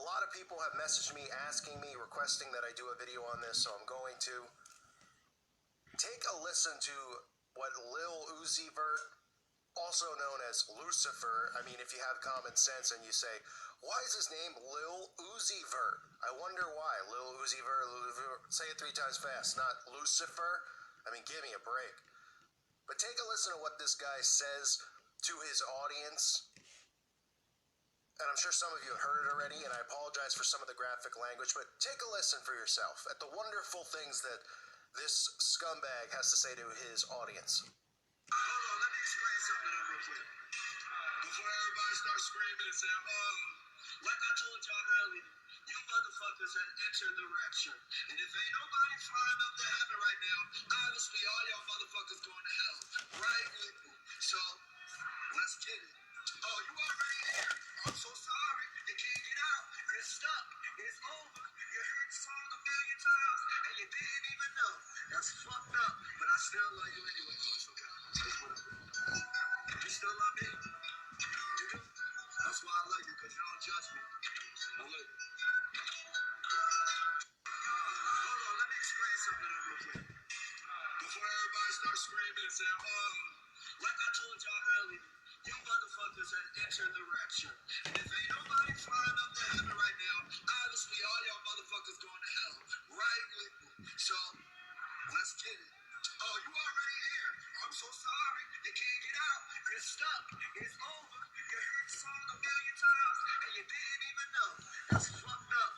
lot of people have messaged me, asking me, requesting that I do a video on this, so I'm going to. Take a listen to what Lil Uzi Vert, also known as Lucifer, I mean, if you have common sense and you say, why is his name Lil Uzi Vert? I wonder why. Lil Uzi Vert, say it 3 times fast, not Lucifer. I mean, give me a break. But take a listen to what this guy says to his audience. And I'm sure some of you have heard it already, and I apologize for some of the graphic language, but take a listen for yourself at the wonderful things that this scumbag has to say to his audience. Hold on, let me explain something to them real quick. Before everybody starts screaming and saying, oh, like I told y'all earlier, you motherfuckers have entered the rapture. And if ain't nobody flying up to heaven right now, obviously all y'all motherfuckers going to hell. Right with me. So, let's get it. Oh, you already here. I'm so sorry. You can't get out. You're stuck. It's over. You heard the song a million times and you didn't even know. That's fucked up. But I still love you anyway. Oh, it's okay. It's whatever. You still love me? You do? That's why I love you, because you don't judge me. I love you. Hold on, let me explain something to them real quick. Before everybody starts screaming and saying, oh, like I told y'all earlier, you motherfuckers have entered the rapture. And if ain't nobody flying up to heaven right now, obviously all y'all motherfuckers going to hell. Right with me. So, let's get it. Oh, you already here. I'm so sorry. You can't get out. You're stuck. It's over. You heard the song a million times and you didn't even know. That's fucked up.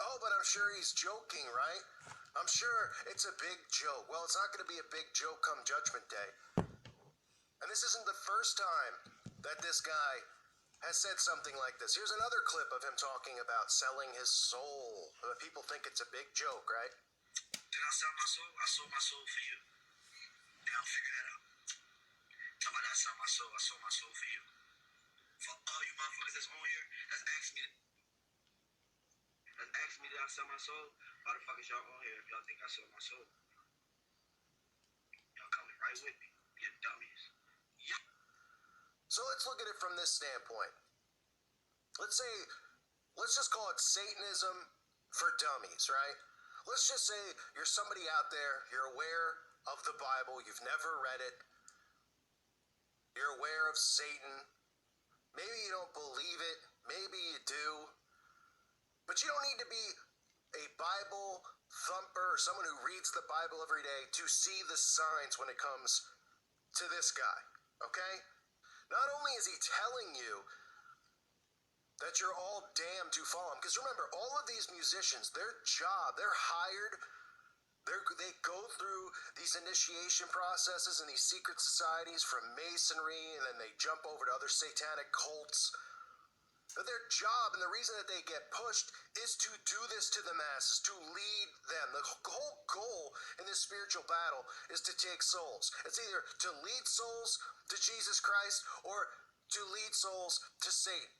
Oh, but I'm sure he's joking, right? I'm sure it's a big joke. Well, it's not going to be a big joke come Judgment Day. And this isn't the first time that this guy has said something like this. Here's another clip of him talking about selling his soul. People think it's a big joke, right? Did I sell my soul? I sold my soul for you. Now figure that out. Tell me I sold my soul. I sold my soul for you. For all you motherfuckers that's on here, that's asked me did I sell my soul? Why the fuck is y'all on here if y'all think I sold my soul? Y'all coming right with me. You dummies. Yeah. So let's look at it from this standpoint. Let's just call it Satanism for dummies, right? Let's just say you're somebody out there, you're aware of the Bible, you've never read it, you're aware of Satan, maybe you don't believe it, maybe you do, but you don't need to be a Bible thumper or someone who reads the Bible every day to see the signs when it comes to this guy, okay? Not only is he telling you that you're all damned to follow him, because remember, all of these musicians, their job, they're hired, they go through these initiation processes and these secret societies from Masonry, and then they jump over to other satanic cults. But their job and the reason that they get pushed is to do this to the masses, to lead them. The whole goal in this spiritual battle is to take souls. It's either to lead souls to Jesus Christ or to lead souls to Satan.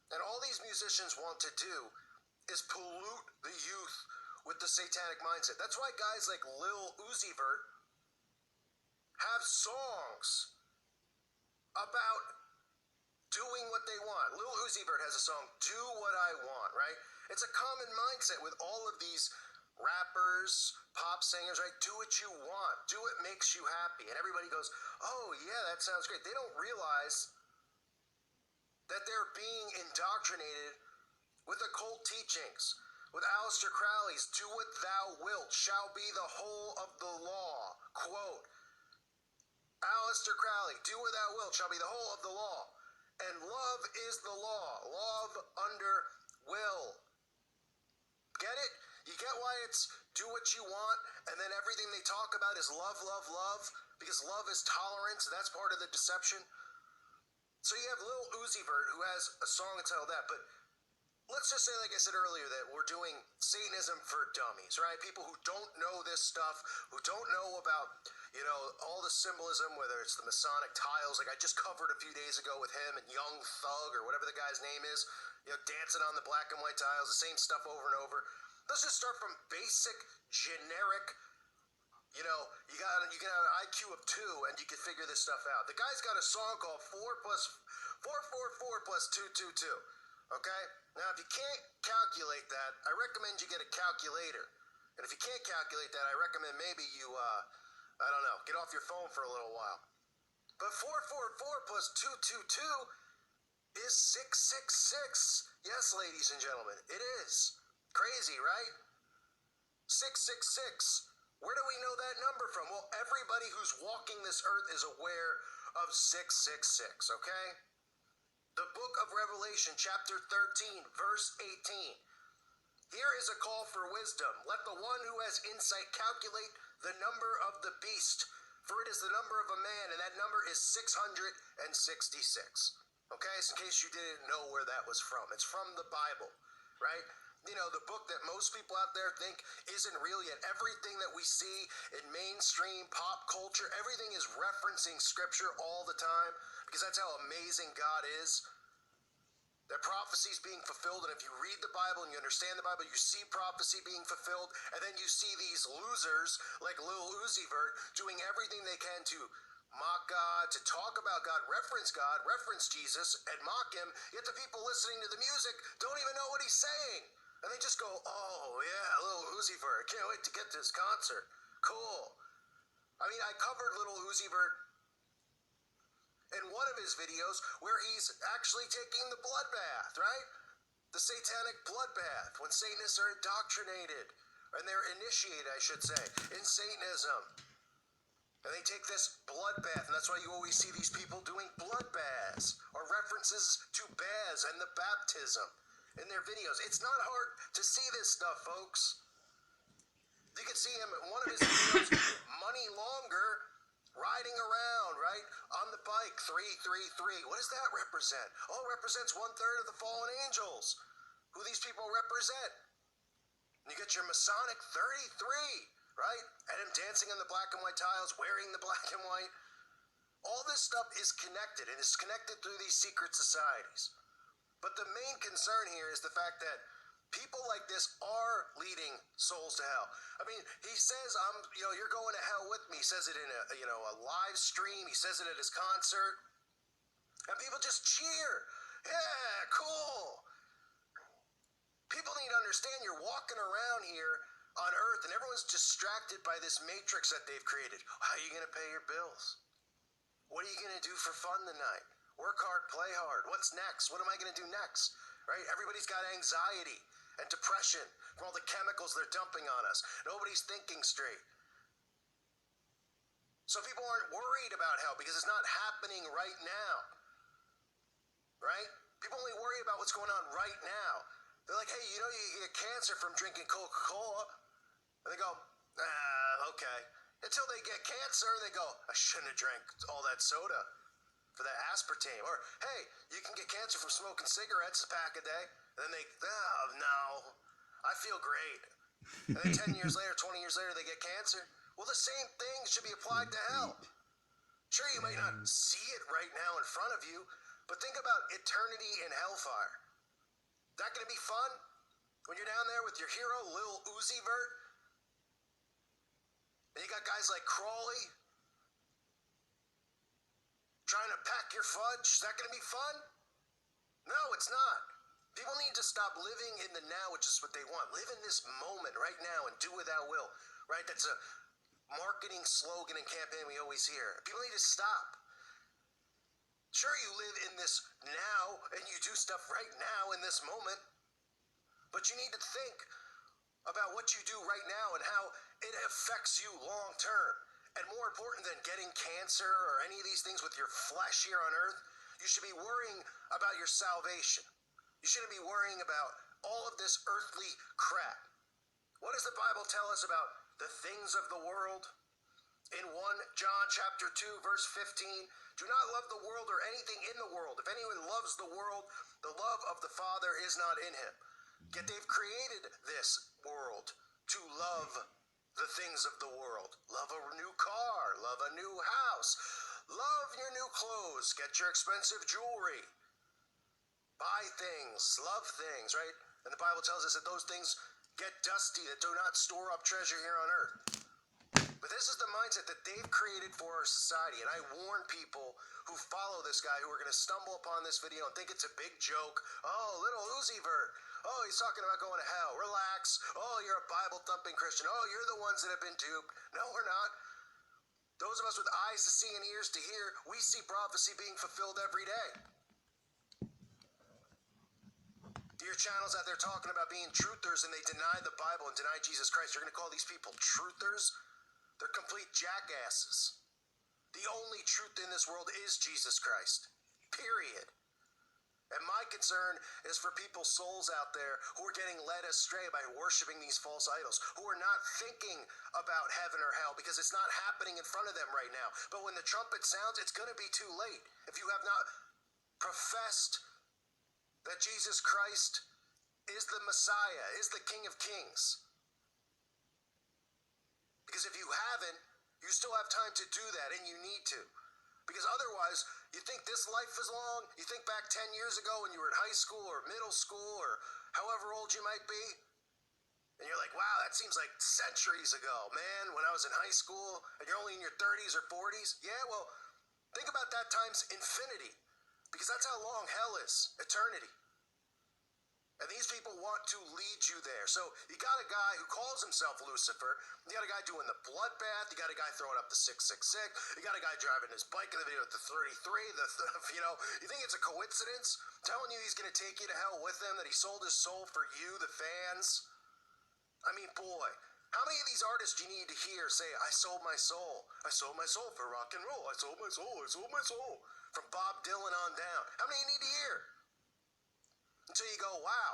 And all these musicians want to do is pollute the youth with the satanic mindset. That's why guys like Lil Uzi Vert have songs about doing what they want. Lil Uzi Vert has a song, Do What I Want, right? It's a common mindset with all of these rappers, pop singers, right? Do what you want. Do what makes you happy. And everybody goes, oh yeah, that sounds great. They don't realize that they're being indoctrinated with occult teachings, with Aleister Crowley's do what thou wilt shall be the whole of the law. Quote, Aleister Crowley, do what thou wilt shall be the whole of the law. And love is the law. Love under will. Get it? You get why it's do what you want, and then everything they talk about is love, love, love, because love is tolerance, and that's part of the deception. So you have Lil Uzi Vert, who has a song entitled that, but let's just say, like I said earlier, that we're doing Satanism for dummies, right? People who don't know this stuff, who don't know about, all the symbolism, whether it's the Masonic tiles, like I just covered a few days ago with him and Young Thug, or whatever the guy's name is, dancing on the black and white tiles, the same stuff over and over. Let's just start from basic, generic, you can have an IQ of 2 and you can figure this stuff out. The guy's got a song called 4 plus 444 plus 222. Okay? Now, if you can't calculate that, I recommend you get a calculator. And if you can't calculate that, I recommend maybe you, I don't know, get off your phone for a little while. But 444 plus 222 is 666. Yes, ladies and gentlemen, it is. Crazy, right? 666. Where do we know that number from? Well, everybody who's walking this earth is aware of 666, okay? The book of Revelation, chapter 13, verse 18. Here is a call for wisdom. Let the one who has insight calculate the number of the beast, for it is the number of a man, and that number is 666. Okay, so in case you didn't know where that was from, it's from the Bible, right? You know, the book that most people out there think isn't real, yet everything that we see in mainstream pop culture, everything is referencing scripture all the time, because that's how amazing God is. That prophecy is being fulfilled, and if you read the Bible and you understand the Bible, you see prophecy being fulfilled, and then you see these losers like Lil Uzi Vert doing everything they can to mock God, to talk about God, reference Jesus, and mock him, yet the people listening to the music don't even know what he's saying. And they just go, oh yeah, Lil Uzi Vert, can't wait to get to his concert. Cool. I mean, I covered Lil Uzi Vert in one of his videos where he's actually taking the bloodbath, right? The satanic bloodbath, when Satanists are indoctrinated, and they're initiated, I should say, in Satanism. And they take this bloodbath, and that's why you always see these people doing bloodbaths, or references to baths and the baptism in their videos. It's not hard to see this stuff, folks. You can see him in one of his videos, Money Longer, riding around, right, on the bike, 333. What does that represent? Oh, it represents 1/3 of the fallen angels, who these people represent. And you get your Masonic 33, right, and him dancing on the black and white tiles, wearing the black and white. All this stuff is connected, and it's connected through these secret societies. But the main concern here is the fact that people like this are leading souls to hell. I mean, he says, you're going to hell with me. He says it in a live stream. He says it at his concert. And people just cheer. Yeah, cool. People need to understand you're walking around here on earth and everyone's distracted by this matrix that they've created. How are you going to pay your bills? What are you going to do for fun tonight? Work hard, play hard. What's next? What am I going to do next? Right? Everybody's got anxiety and depression from all the chemicals they're dumping on us. Nobody's thinking straight. So people aren't worried about hell because it's not happening right now. Right? People only worry about what's going on right now. They're like, hey, you get cancer from drinking Coca-Cola. And they go, okay. Until they get cancer, they go, I shouldn't have drank all that soda for that aspartame. Or, hey, you can get cancer from smoking cigarettes a pack a day. And then they, oh, no, I feel great. And then 10 years later, 20 years later, they get cancer. Well, the same thing should be applied to hell. Sure, you might not see it right now in front of you, but think about eternity in hellfire. That gonna be fun? When you're down there with your hero, Lil Uzi Vert? And you got guys like Crawley trying to pack your fudge. Is that gonna be fun? No, it's not. People need to stop living in the now, which is what they want. Live in this moment right now and do with thou will. Right? That's a marketing slogan and campaign we always hear. People need to stop. Sure, you live in this now and you do stuff right now in this moment, but you need to think about what you do right now and how it affects you long term. And more important than getting cancer or any of these things with your flesh here on earth, you should be worrying about your salvation. You shouldn't be worrying about all of this earthly crap. What does the Bible tell us about the things of the world? In 1 John chapter 2, verse 15, do not love the world or anything in the world. If anyone loves the world, the love of the Father is not in him. Yet they've created this world to love the things of the world. Love a new car, love a new house, love your new clothes, get your expensive jewelry, buy things, love things, right? And the Bible tells us that those things get dusty, that do not store up treasure here on earth. But This is the mindset that they've created for our society, and I warn people who follow this guy who are going to stumble upon this video and think it's a big joke. Oh, little Uzi Vert. Oh, he's talking about going to hell. Relax. Oh, you're a Bible-thumping Christian. Oh, you're the ones that have been duped. No, we're not. Those of us with eyes to see and ears to hear, we see prophecy being fulfilled every day. Your channels out there talking about being truthers and they deny the Bible and deny Jesus Christ. You're going to call these people truthers? They're complete jackasses. The only truth in this world is Jesus Christ. Period. And my concern is for people's souls out there who are getting led astray by worshiping these false idols, who are not thinking about heaven or hell because it's not happening in front of them right now. But when the trumpet sounds, it's going to be too late. If you have not professed that Jesus Christ is the Messiah, is the King of Kings. Because if you haven't, you still have time to do that, and you need to. Because otherwise, you think this life is long? You think back 10 years ago when you were in high school or middle school or however old you might be? And you're like, wow, that seems like centuries ago, man, when I was in high school, and you're only in your 30s or 40s? Yeah, well, think about that times infinity. Because that's how long hell is, eternity. And these people want to lead you there. So you got a guy who calls himself Lucifer. You got a guy doing the bloodbath. You got a guy throwing up the 666. You got a guy driving his bike in the video with the 33. You think it's a coincidence? Telling you he's going to take you to hell with him, that he sold his soul for you, the fans. I mean, boy, how many of these artists do you need to hear say, I sold my soul. I sold my soul for rock and roll. I sold my soul. I sold my soul. From Bob Dylan on down. How many you need to hear? Until you go, wow,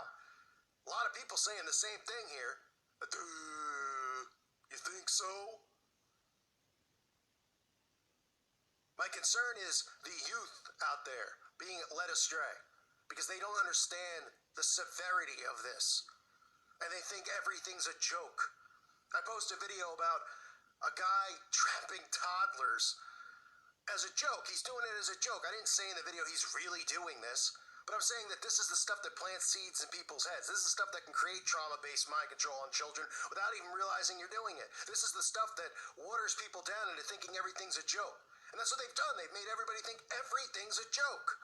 a lot of people saying the same thing here. You think so? My concern is the youth out there being led astray because they don't understand the severity of this. And they think everything's a joke. I post a video about a guy trapping toddlers as a joke. He's doing it as a joke. I didn't say in the video he's really doing this. But I'm saying that this is the stuff that plants seeds in people's heads. This is the stuff that can create trauma-based mind control on children without even realizing you're doing it. This is the stuff that waters people down into thinking everything's a joke. And that's what they've done. They've made everybody think everything's a joke.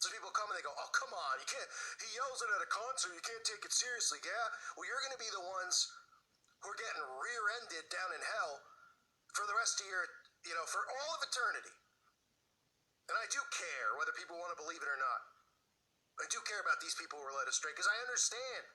So people come and they go, oh, come on, you can't, he yells it at a concert, you can't take it seriously, yeah? Well, you're going to be the ones who are getting rear-ended down in hell for the rest of your, for all of eternity. And I do care whether people want to believe it or not. I do care about these people who are led astray because I understand